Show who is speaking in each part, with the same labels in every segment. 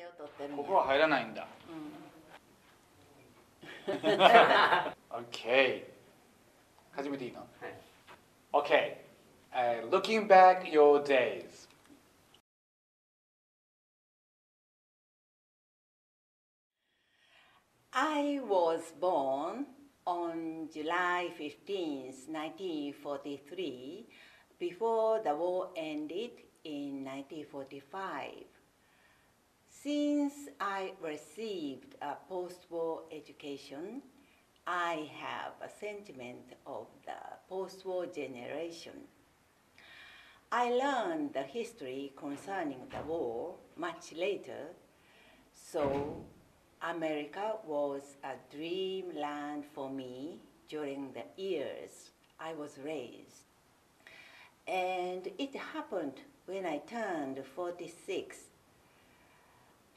Speaker 1: を取ってるんや。
Speaker 2: ここは入らないんだ。OK。始めていいの？はい。OK。Looking back your days.
Speaker 1: I was born on July 15th, 1943, before the war ended in 1945. Since I received a post-war education, I have a sentiment of the post-war generation. I learned the history concerning the war much later, so America was a dreamland for me during the years I was raised. And it happened when I turned 46.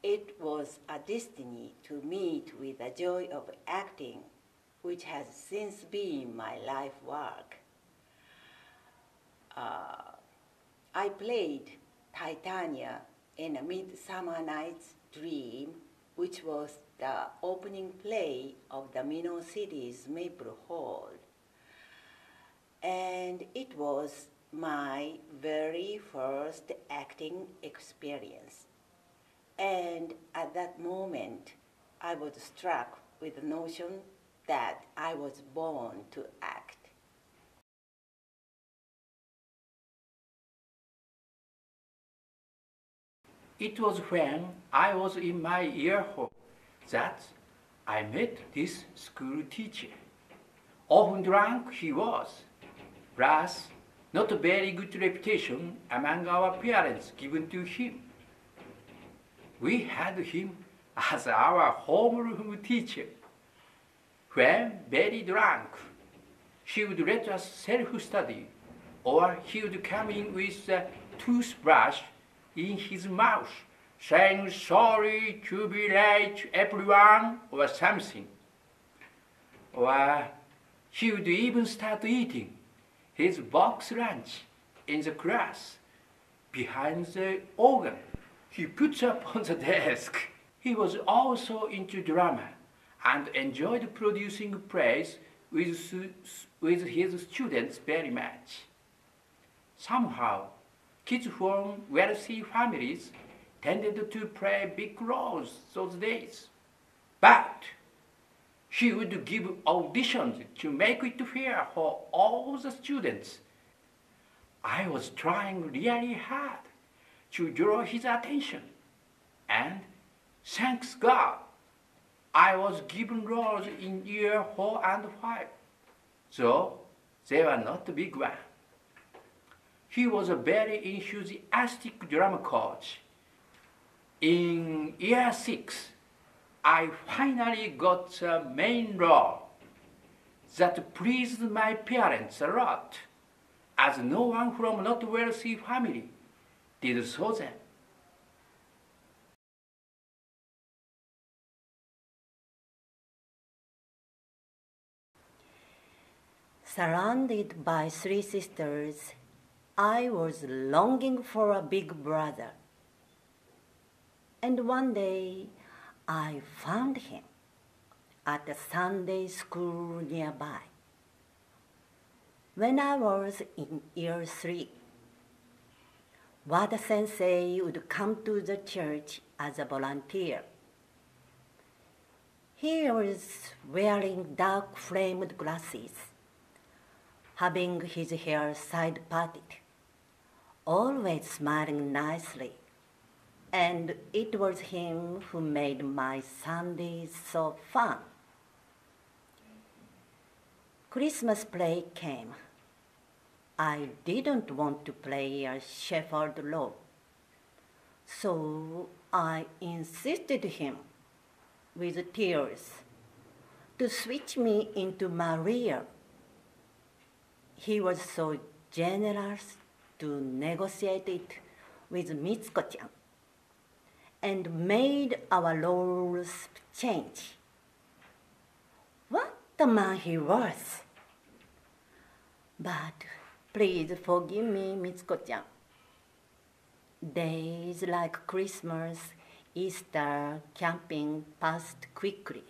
Speaker 1: It was a destiny to meet with the joy of acting, which has since been my life work. I played Titania in A Midsummer Night's Dream, which was the opening play of the Minnow City's Maple Hall. And it was my very first acting experience. And at that moment, I was struck with the notion that I was born to act.
Speaker 3: It was when I was in my year 4 that I met this school teacher. Often drunk he was, plus not a very good reputation among our parents given to him. We had him as our homeroom teacher. When very drunk, he would let us self-study, or he would come in with a toothbrush in his mouth, saying sorry to be late, everyone, or something. Or he would even start eating his box lunch in the class behind the organ he puts up on the desk. He was also into drama and enjoyed producing plays with his students very much. Somehow, kids from wealthy families tended to play big roles those days. But he would give auditions to make it fair for all the students. I was trying really hard to draw his attention, and thanks God, I was given roles in year 4 and 5, though they were not big ones. He was a very enthusiastic drama coach. In year 6, I finally got a main role that pleased my parents a lot, as no one from not wealthy family did so then.
Speaker 1: Surrounded by 3 sisters, I was longing for a big brother. And one day, I found him at a Sunday school nearby. When I was in year 3, Wada Sensei would come to the church as a volunteer. He was wearing dark-framed glasses, having his hair side-parted, always smiling nicely, and it was him who made my Sundays so fun. Christmas play came. I didn't want to play a shepherd role, so I insisted him, with tears, to switch me into Maria. He was so generous to negotiate it with Mitsuko-chan, and made our roles change. What a man he was! But please forgive me, Mitsuko-chan. Days like Christmas
Speaker 4: Easter camping passed quickly.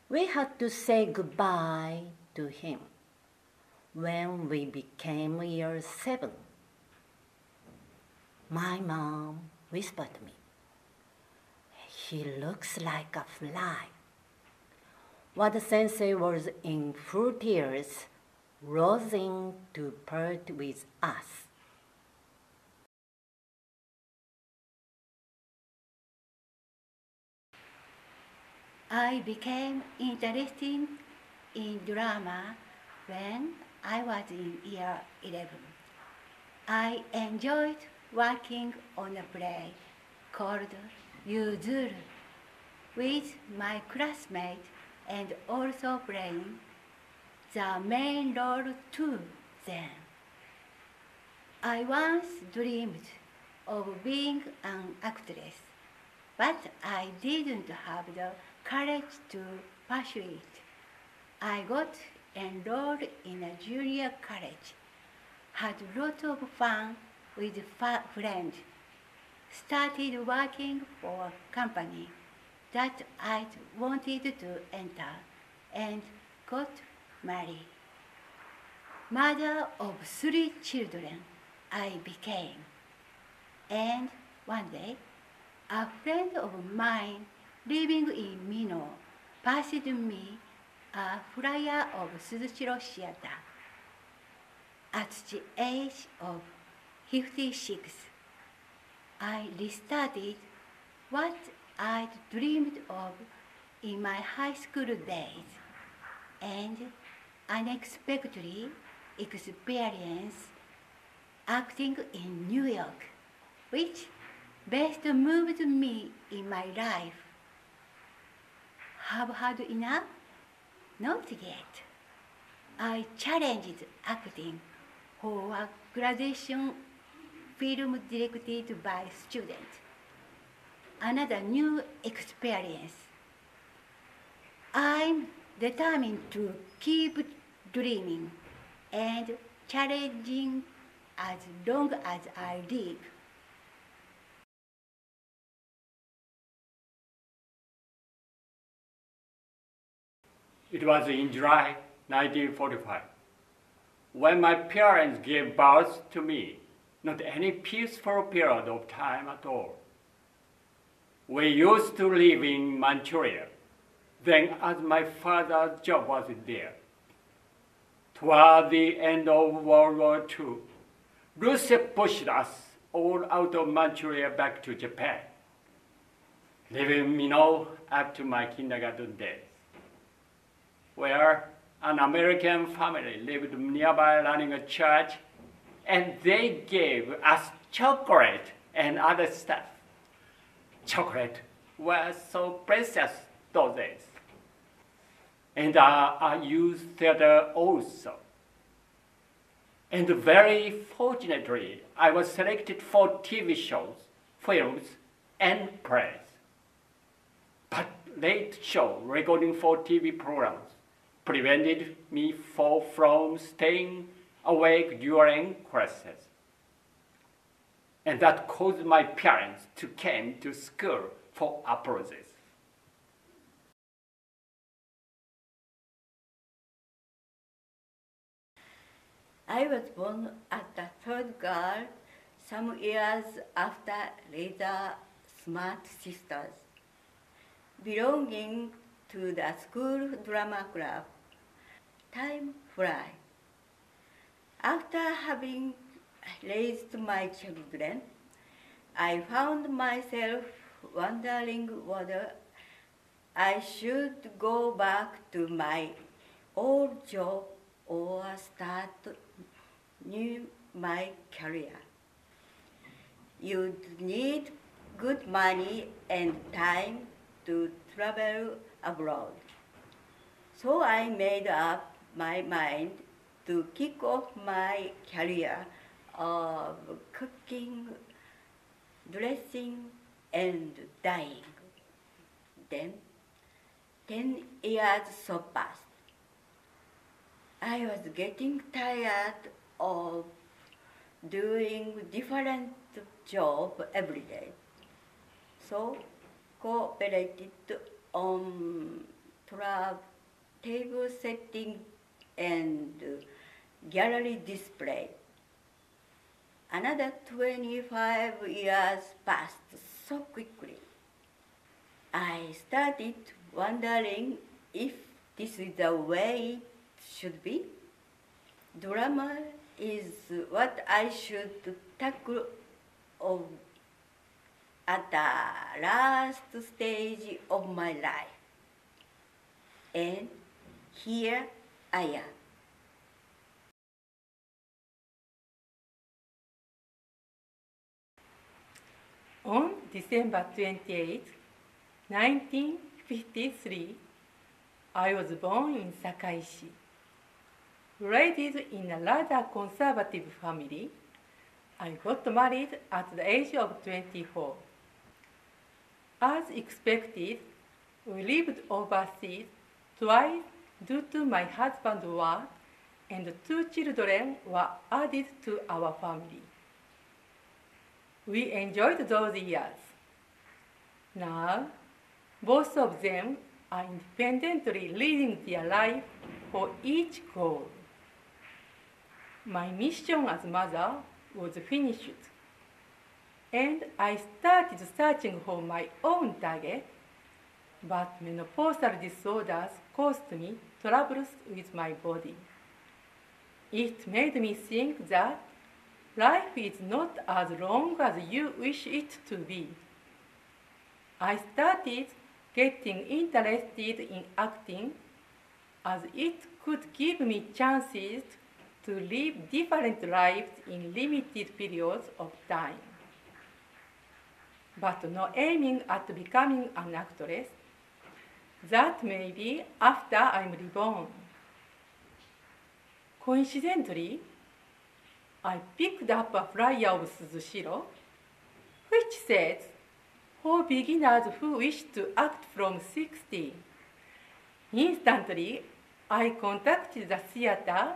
Speaker 4: We had to say goodbye to him when we became year 7. My mom whispered to me, "He looks like a fly." Wada-sensei was in full tears, rushing to part with us. I became interested in drama when I was in year 11. I enjoyed working on a play called Yuzuru with my classmate and also playing the main role too then. I once dreamed of being an actress, but I didn't have the courage to pursue it. I got enrolled in a junior college, had lots of fun with friends, started working for a company that I wanted to enter, and got married. Mother of 3 children I became. And one day, a friend of mine living in Mino passed me a flyer of Suzushiro Theater. At the age of 56, I restarted what I'd dreamed of in my high school days, and unexpectedly experienced acting in New York, which best moved me in my life. Have had enough? Not yet. I challenged acting for a graduation film directed by students. Another new experience. I'm determined to keep dreaming and challenging as long as I live.
Speaker 3: It was in July 1945, when my parents gave birth to me. Not any peaceful period of time at all. We used to live in Manchuria, then as my father's job was there. Toward the end of World War II, Russia pushed us all out of Manchuria back to Japan, leaving me up to my kindergarten days, where an American family lived nearby running a church, and they gave us chocolate and other stuff. Chocolate was so precious those days. And a youth theater also. And very fortunately, I was selected for TV shows, films, and plays. But late show recording for TV programs prevented me from staying awake during classes. And that caused my parents to come to school for applauses.
Speaker 4: I was born as the third girl some years after later smart sisters, belonging to the school drama club. Time flies. After having raised my children, I found myself wondering whether I should go back to my old job or start my career. You'd need good money and time to travel abroad. So I made up my mind to kick off my career of cooking, dressing, and dyeing. Then 10 years so passed. I was getting tired of doing different jobs every day. also cooperated on table setting and gallery display. Another 25 years passed so quickly. I started wondering if this is the way it should be. Drama is what I should tackle at the last stage of my life. And here I am.
Speaker 5: On December 28, 1953, I was born in Sakaishi. Raised in a rather conservative family, I got married at the age of 24. As expected, we lived overseas twice due to my husband's work, and 2 children were added to our family. We enjoyed those years. Now, both of them are independently leading their life for each goal. My mission as mother was finished, and I started searching for my own target, but menopausal disorders caused me troubles with my body. It made me think that life is not as long as you wish it to be. I started getting interested in acting, as it could give me chances to live different lives in limited periods of time, but not aiming at becoming an actress. That may be after I'm reborn. Coincidentally, I picked up a flyer of Suzushiro, which says, "For beginners who wish to act from 60. Instantly, I contacted the theater,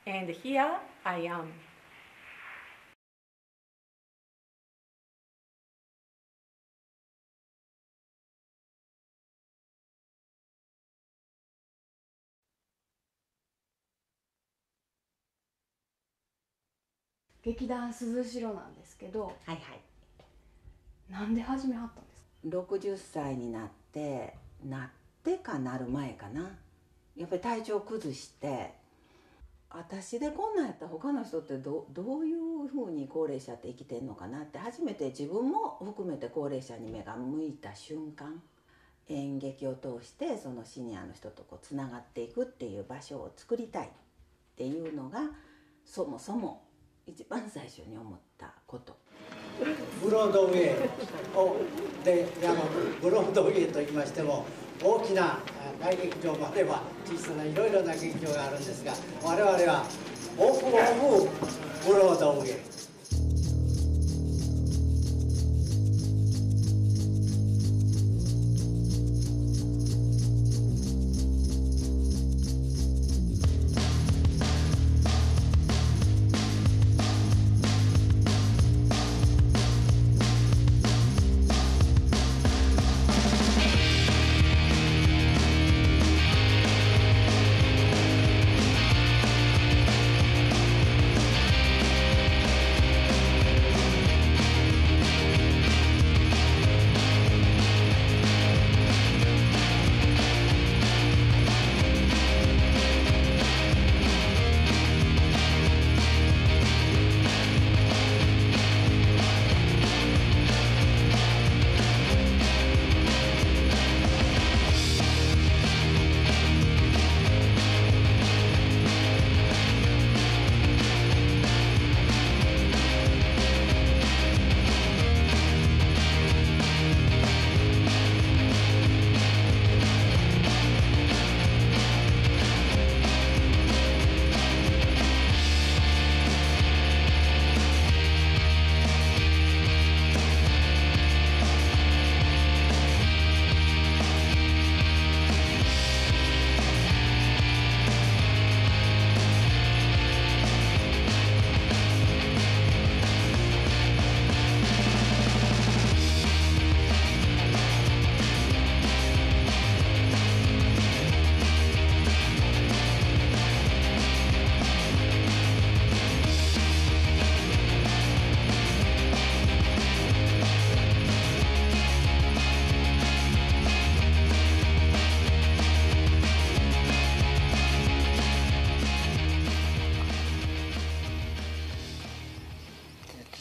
Speaker 5: and here I am.
Speaker 6: 「劇団すずしろ」なんですけど、
Speaker 1: はいはい。
Speaker 6: なんで始めはったんですか
Speaker 1: 60歳になってかなる前かな。やっぱり体調崩して、私でこんなんやったら他の人ってどういうふうに高齢者って生きてんのかなって初めて自分も含めて高齢者に目が向いた瞬間、演劇を通してそのシニアの人とつながっていくっていう場所を作りたいっていうのがそもそも一番最初に思ったこと。
Speaker 7: ブロードウェイでブロードウェイといいましても大きな大劇場もあれば小さないろいろな劇場があるんですが、我々はオフブロードウェイ。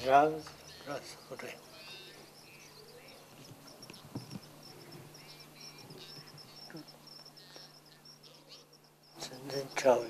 Speaker 7: ラブプラスフレーム。全然ちゃうよ。